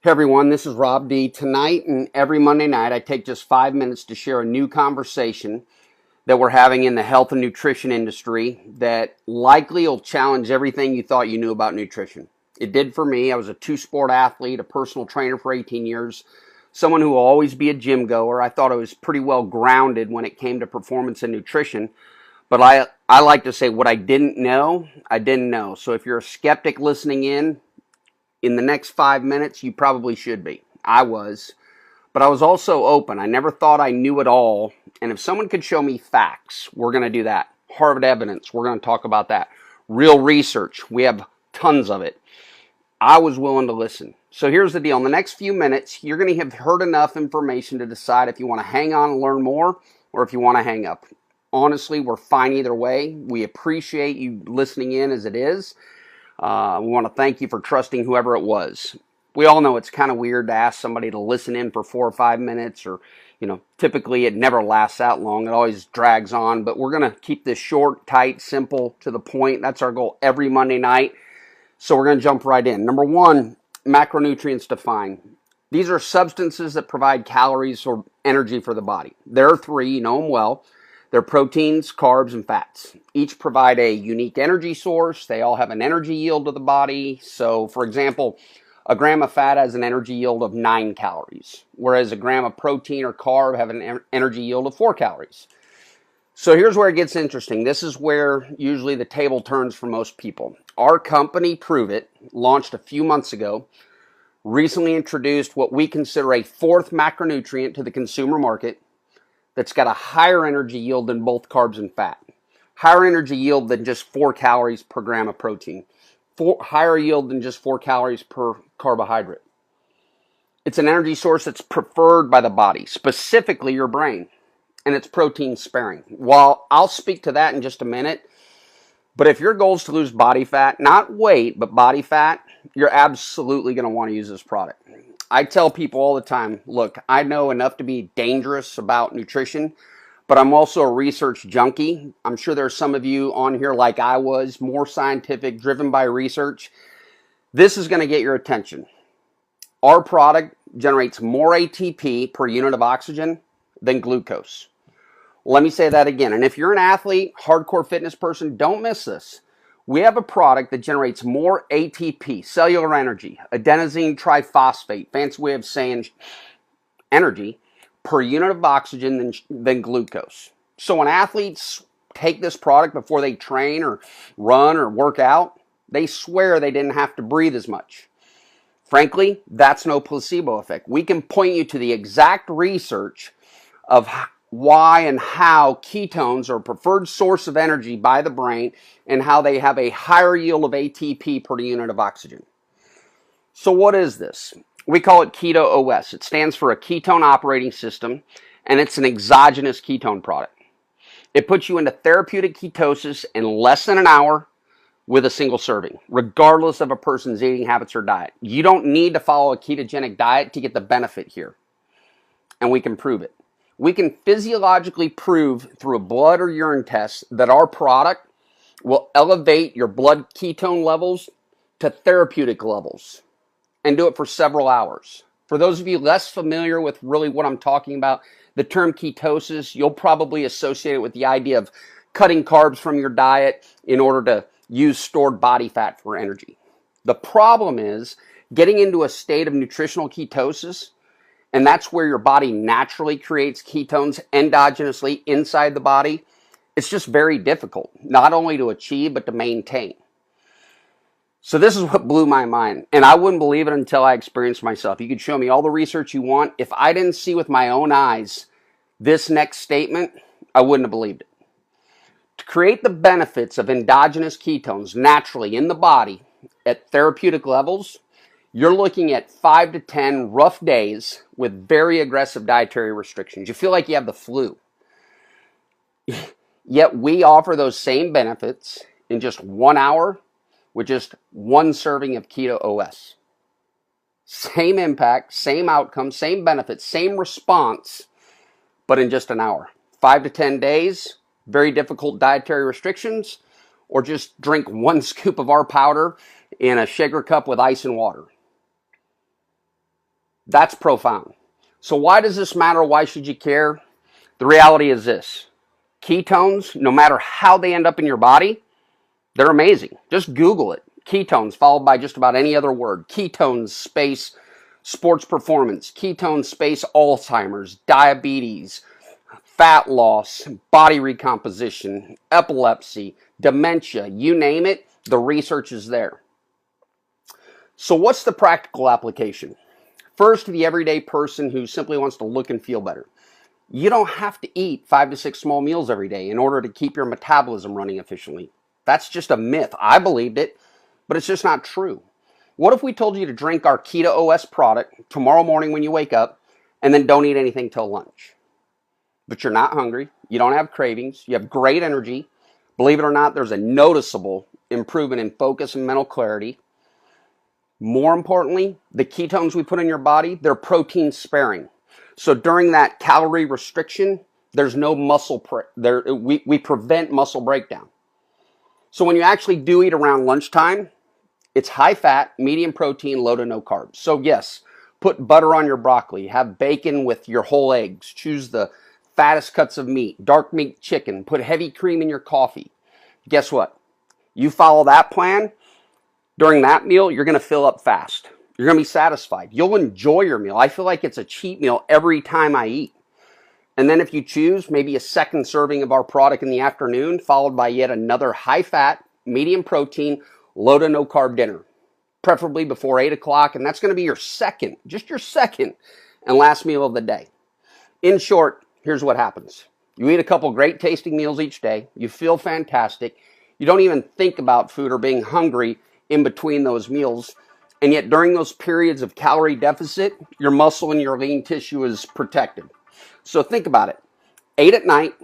Hey everyone, this is Rob D. Tonight and every Monday night, I take just 5 minutes to share a new conversation that we're having in the health and nutrition industry that likely will challenge everything you thought you knew about nutrition. It did for me. I was a two-sport athlete, a personal trainer for 18 years, someone who will always be a gym goer. I thought I was pretty well grounded when it came to performance and nutrition. But I like to say what I didn't know, I didn't know. So if you're a skeptic listening in the next 5 minutes, you probably should be. I was. But I was also open. I never thought I knew it all. And if someone could show me facts, we're going to do that. Harvard evidence, we're going to talk about that. Real research, we have tons of it. I was willing to listen. So here's the deal. In the next few minutes, you're going to have heard enough information to decide if you want to hang on and learn more or if you want to hang up. Honestly, we're fine either way. We appreciate you listening in as it is. We want to thank you for trusting whoever it was. We all know it's kind of weird to ask somebody to listen in for 4 or 5 minutes, or, typically it never lasts that long. It always drags on, but we're going to keep this short, tight, simple, to the point. That's our goal every Monday night. So we're going to jump right in. Number one, macronutrients defined. These are substances that provide calories or energy for the body. There are three, you know them well. They're proteins, carbs, and fats. Each provide a unique energy source. They all have an energy yield to the body. So, for example, a gram of fat has an energy yield of 9 calories, whereas a gram of protein or carb have an energy yield of 4 calories. So here's where it gets interesting. This is where usually the table turns for most people. Our company, Pruvit, launched a few months ago, recently introduced what we consider a fourth macronutrient to the consumer market, that's got a higher energy yield than both carbs and fat. Higher energy yield than just 4 calories per gram of protein. Higher yield than just 4 calories per carbohydrate. It's an energy source that's preferred by the body, specifically your brain, and it's protein sparing. Well, I'll speak to that in just a minute, but if your goal is to lose body fat, not weight, but body fat, you're absolutely going to want to use this product. I tell people all the time, look, I know enough to be dangerous about nutrition, but I'm also a research junkie. I'm sure there's some of you on here like I was, more scientific, driven by research. This is going to get your attention. Our product generates more ATP per unit of oxygen than glucose. Let me say that again. And if you're an athlete, hardcore fitness person, don't miss this. We have a product that generates more ATP, cellular energy, adenosine triphosphate, fancy way of saying energy, per unit of oxygen than glucose. So when athletes take this product before they train or run or work out, they swear they didn't have to breathe as much. Frankly, that's no placebo effect. We can point you to the exact research of why and how ketones are a preferred source of energy by the brain and how they have a higher yield of ATP per unit of oxygen. So what is this? We call it KetoOS. It stands for a ketone operating system, and it's an exogenous ketone product. It puts you into therapeutic ketosis in less than an hour with a single serving, regardless of a person's eating habits or diet. You don't need to follow a ketogenic diet to get the benefit here, and we can prove it. We can physiologically prove through a blood or urine test that our product will elevate your blood ketone levels to therapeutic levels and do it for several hours. For those of you less familiar with really what I'm talking about, the term ketosis, you'll probably associate it with the idea of cutting carbs from your diet in order to use stored body fat for energy. The problem is getting into a state of nutritional ketosis, and that's where your body naturally creates ketones endogenously inside the body. It's just very difficult, not only to achieve, but to maintain. So this is what blew my mind, and I wouldn't believe it until I experienced myself. You could show me all the research you want. If I didn't see with my own eyes this next statement, I wouldn't have believed it. To create the benefits of endogenous ketones naturally in the body at therapeutic levels, you're looking at 5 to 10 rough days with very aggressive dietary restrictions. You feel like you have the flu. Yet we offer those same benefits in just 1 hour with just 1 serving of KetoOS. Same impact, same outcome, same benefits, same response, but in just an hour. 5 to 10 days, very difficult dietary restrictions, or just drink 1 scoop of our powder in a shaker cup with ice and water. That's profound. So why does this matter? Why should you care? The reality is this. Ketones, no matter how they end up in your body, they're amazing. Just Google it. Ketones, followed by just about any other word. Ketones, space, sports performance. Ketones, space, Alzheimer's, diabetes, fat loss, body recomposition, epilepsy, dementia, you name it, the research is there. So what's the practical application? First, to the everyday person who simply wants to look and feel better. You don't have to eat 5 to 6 small meals every day in order to keep your metabolism running efficiently. That's just a myth. I believed it, but it's just not true. What if we told you to drink our KetoOS product tomorrow morning when you wake up and then don't eat anything till lunch? But you're not hungry, you don't have cravings, you have great energy. Believe it or not, there's a noticeable improvement in focus and mental clarity. More importantly, the ketones we put in your body, they're protein sparing. So during that calorie restriction, there's no muscle, we prevent muscle breakdown. So when you actually do eat around lunchtime, it's high fat, medium protein, low to no carbs. So yes, put butter on your broccoli, have bacon with your whole eggs, choose the fattest cuts of meat, dark meat chicken, put heavy cream in your coffee. Guess what? You follow that plan, during that meal, you're going to fill up fast. You're going to be satisfied. You'll enjoy your meal. I feel like it's a cheat meal every time I eat. And then if you choose, maybe a second serving of our product in the afternoon, followed by yet another high-fat, medium protein, low to no carb dinner, preferably before 8 o'clock. And that's going to be your second, just your second and last meal of the day. In short, here's what happens. You eat a couple great tasting meals each day. You feel fantastic. You don't even think about food or being hungry in between those meals. And yet during those periods of calorie deficit, your muscle and your lean tissue is protected. So think about it. 8 at night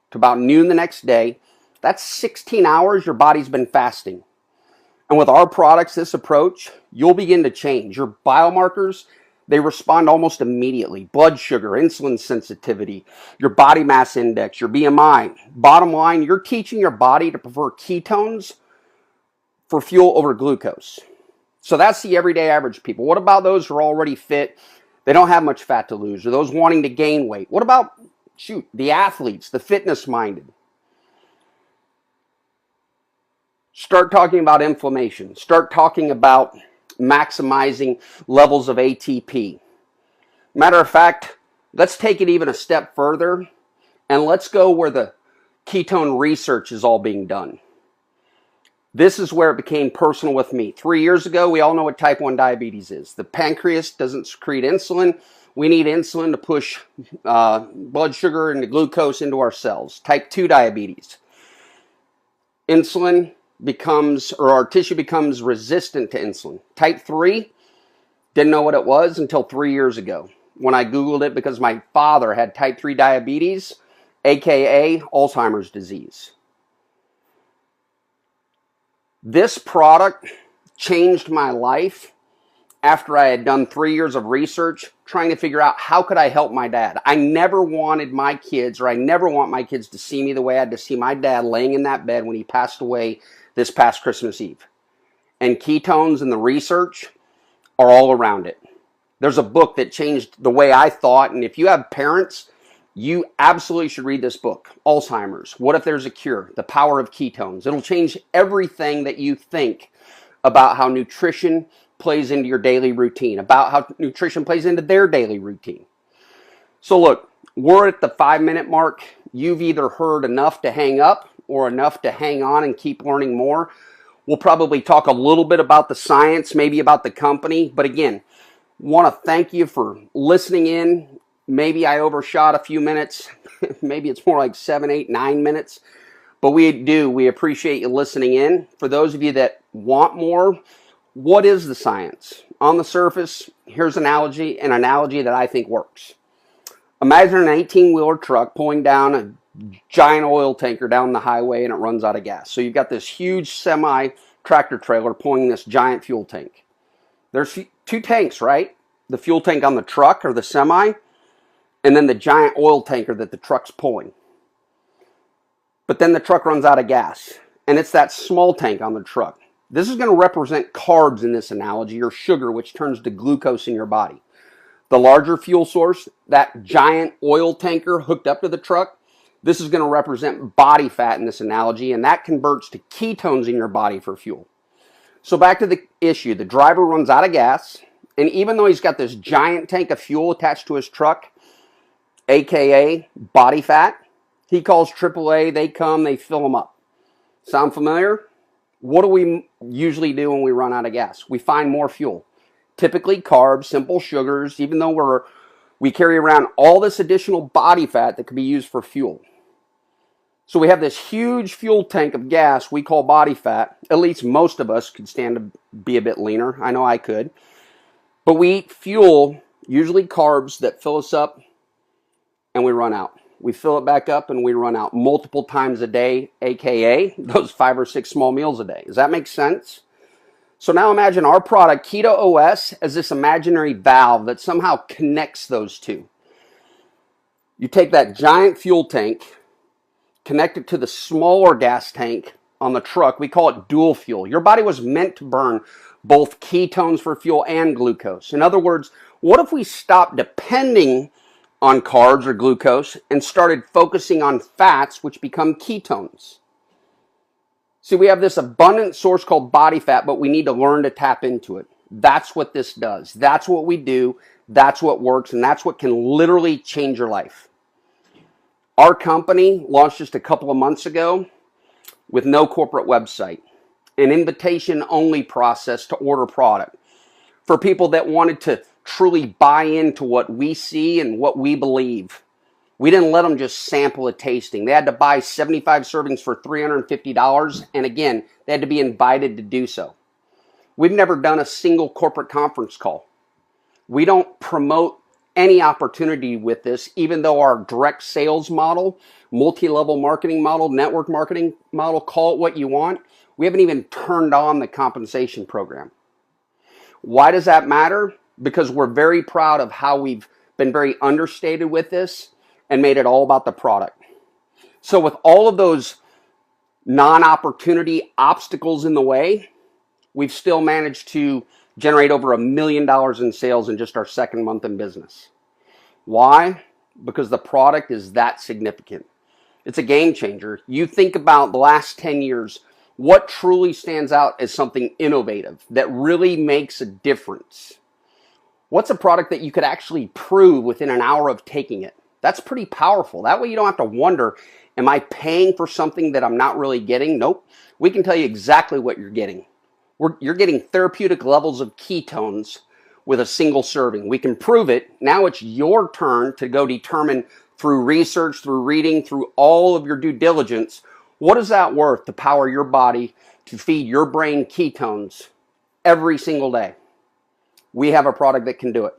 to about noon the next day, that's 16 hours your body's been fasting. And with our products, this approach, you'll begin to change. Your biomarkers, they respond almost immediately. Blood sugar, insulin sensitivity, your body mass index, your BMI. Bottom line, you're teaching your body to prefer ketones for fuel over glucose. So that's the everyday average people. What about those who are already fit? They don't have much fat to lose, or those wanting to gain weight. What about, the athletes, the fitness minded? Start talking about inflammation. Start talking about maximizing levels of ATP. Matter of fact, let's take it even a step further, and let's go where the ketone research is all being done. This is where it became personal with me. 3 years ago, we all know what type 1 diabetes is. The pancreas doesn't secrete insulin. We need insulin to push blood sugar and the glucose into our cells. Type 2 diabetes. Insulin becomes, or our tissue becomes resistant to insulin. Type 3, didn't know what it was until 3 years ago when I Googled it because my father had type 3 diabetes, aka Alzheimer's disease. This product changed my life after I had done 3 years of research trying to figure out how could I help my dad. I never wanted my kids, or I never want my kids to see me the way I had to see my dad laying in that bed when he passed away this past Christmas Eve. And ketones and the research are all around it. There's a book that changed the way I thought, and if you have parents, you absolutely should read this book, Alzheimer's. What if there's a cure? The power of ketones. It'll change everything that you think about how nutrition plays into your daily routine, about how nutrition plays into their daily routine. So look, we're at the 5-minute mark. You've either heard enough to hang up or enough to hang on and keep learning more. We'll probably talk a little bit about the science, maybe about the company. But again, want to thank you for listening in. Maybe I overshot a few minutes. Maybe it's more like 7, 8, 9 minutes. But we appreciate you listening in. For those of you that want more, what is the science? On the surface, here's an analogy that I think works. Imagine an 18-wheeler truck pulling down a giant oil tanker down the highway and it runs out of gas. So you've got this huge semi-tractor trailer pulling this giant fuel tank. There's 2 tanks, right? The fuel tank on the truck or the semi, and then the giant oil tanker that the truck's pulling. But then the truck runs out of gas, and it's that small tank on the truck. This is going to represent carbs in this analogy, or sugar, which turns to glucose in your body. The larger fuel source, that giant oil tanker hooked up to the truck, this is going to represent body fat in this analogy, and that converts to ketones in your body for fuel. So back to the issue. The driver runs out of gas, and even though he's got this giant tank of fuel attached to his truck, aka body fat, he calls AAA, they come, they fill him up. Sound familiar? What do we usually do when we run out of gas? We find more fuel. Typically carbs, simple sugars, even though we carry around all this additional body fat that could be used for fuel. So we have this huge fuel tank of gas we call body fat. At least most of us could stand to be a bit leaner. I know I could. But we eat fuel, usually carbs, that fill us up and we run out. We fill it back up and we run out multiple times a day, aka those 5 or 6 small meals a day. Does that make sense? So now imagine our product, Keto OS, as this imaginary valve that somehow connects those two. You take that giant fuel tank, connect it to the smaller gas tank on the truck. We call it dual fuel. Your body was meant to burn both ketones for fuel and glucose. In other words, what if we stopped depending on carbs or glucose and started focusing on fats, which become ketones? See, we have this abundant source called body fat, but we need to learn to tap into it. That's what this does. That's what we do. That's what works, and that's what can literally change your life. Our company launched just a couple of months ago with no corporate website, an invitation-only process to order product for people that wanted to truly buy into what we see and what we believe. We didn't let them just sample a tasting. They had to buy 75 servings for $350, and again, they had to be invited to do so. We've never done a single corporate conference call. We don't promote any opportunity with this, even though our direct sales model, multi-level marketing model, network marketing model, call it what you want, we haven't even turned on the compensation program. Why does that matter? Because we're very proud of how we've been very understated with this and made it all about the product. So with all of those non-opportunity obstacles in the way, we've still managed to generate over $1 million in sales in just our second month in business. Why? Because the product is that significant. It's a game changer. You think about the last 10 years, what truly stands out as something innovative that really makes a difference? What's a product that you could actually prove within an hour of taking it? That's pretty powerful. That way you don't have to wonder, am I paying for something that I'm not really getting? Nope. We can tell you exactly what you're getting. You're getting therapeutic levels of ketones with a single serving. We can prove it. Now it's your turn to go determine through research, through reading, through all of your due diligence, what is that worth to power your body to feed your brain ketones every single day? We have a product that can do it.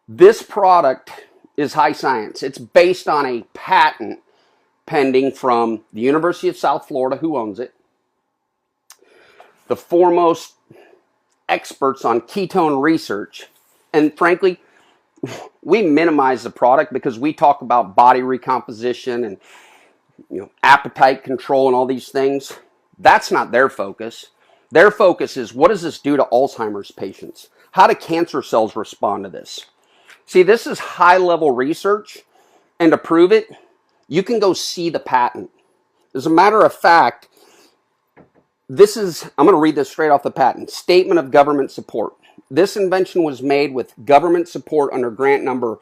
This product is high science. It's based on a patent pending from the University of South Florida, who owns it, the foremost experts on ketone research. And frankly, we minimize the product because we talk about body recomposition and appetite control and all these things. That's not their focus. Their focus is, what does this do to Alzheimer's patients? How do cancer cells respond to this? See, this is high-level research, and to prove it, you can go see the patent. As a matter of fact, I'm going to read this straight off the patent. Statement of government support. This invention was made with government support under grant number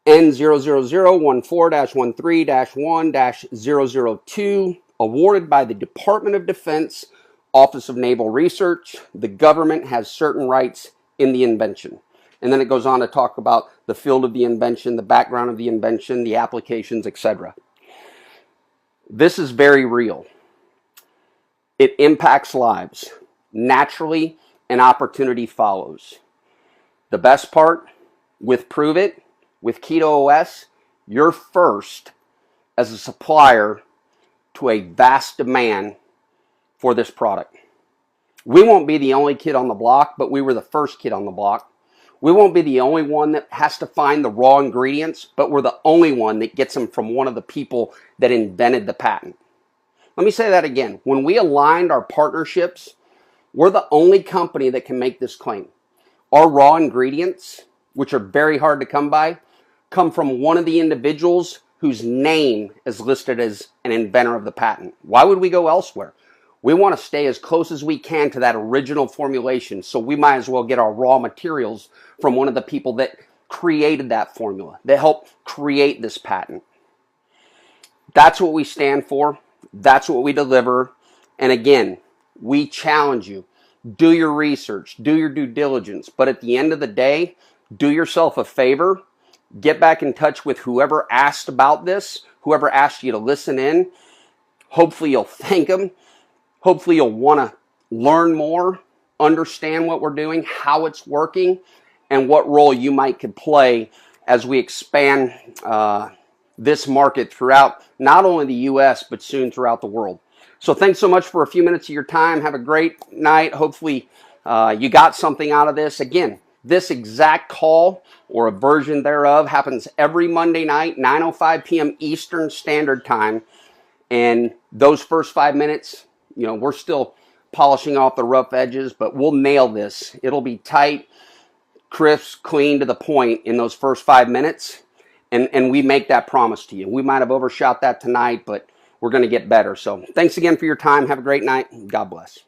N00014-13-1-002, awarded by the Department of Defense, Office of Naval Research. The government has certain rights in the invention. And then it goes on to talk about the field of the invention, the background of the invention, the applications, etc. This is very real. It impacts lives. Naturally, an opportunity follows. The best part, with Pruvit, with Keto OS, you're first as a supplier to a vast demand for this product. We won't be the only kid on the block, but we were the first kid on the block. We won't be the only one that has to find the raw ingredients, but we're the only one that gets them from one of the people that invented the patent. Let me say that again. When we aligned our partnerships, we're the only company that can make this claim. Our raw ingredients, which are very hard to come by, come from one of the individuals whose name is listed as an inventor of the patent. Why would we go elsewhere? We want to stay as close as we can to that original formulation, so we might as well get our raw materials from one of the people that created that formula, that helped create this patent. That's what we stand for. That's what we deliver. And again, we challenge you. Do your research. Do your due diligence. But at the end of the day, do yourself a favor. Get back in touch with whoever asked about this, whoever asked you to listen in. Hopefully you'll thank them. Hopefully you'll want to learn more, understand what we're doing, how it's working, and what role you might could play as we expand this market throughout not only the U.S., but soon throughout the world. So thanks so much for a few minutes of your time. Have a great night. Hopefully you got something out of this. Again, this exact call or a version thereof happens every Monday night, 9:05 p.m. Eastern Standard Time. And those first 5 minutes, we're still polishing off the rough edges, but we'll nail this. It'll be tight, crisp, clean, to the point in those first 5 minutes. And we make that promise to you. We might have overshot that tonight, but we're going to get better. So thanks again for your time. Have a great night. God bless.